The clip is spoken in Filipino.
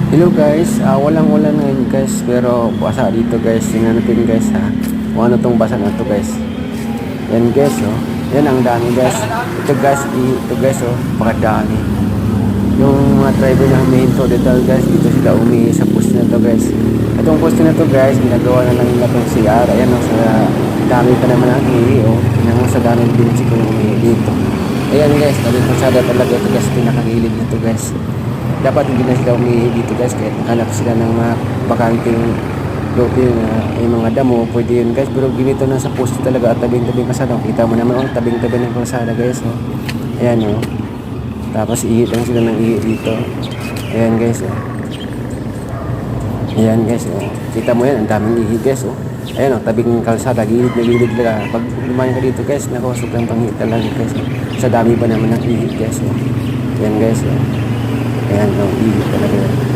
Hello guys, walang ulan ngayon guys, pero basa dito guys. Tingnan natin guys ha, kung ano tong basa na to guys. Yan guys oh, yan ang dami guys. Ito guys oh, pakadami. Yung mga driver na humihinto dito guys, dito sila umihi sa poste na to guys. Itong poste na to guys, ginagawa na lang nila itong CR. Ayan oh, sa dami pa naman ang ihi oh. Tingnan mo sa dami din siguro umihi dito. Ayan guys, tabi pasada talaga ito guys, pinakagilid nito guys. Dapat hindi na sila umihi dito guys, kahit hanap sila ng mga bakanting lote na may mga damo, pwede yun guys. Pero ginito na sa poste talaga at tabing-tabing kasada. Kita mo naman oh, tabing-tabing ng kalsada guys oh. Ayan oh. Tapos ihi lang sila ng ihi dito. Ayan guys oh. Ayan guys oh. Kita mo yan, ang daming ihi guys oh. Ayan oh, tabing kalsada, gilid na gilid lang. Pag lumayan ka dito guys, nako, sobrang pangit talaga guys oh. Sa dami pa naman ng ihi guys oh. Ayan guys oh. Ayan oh, ihi talaga.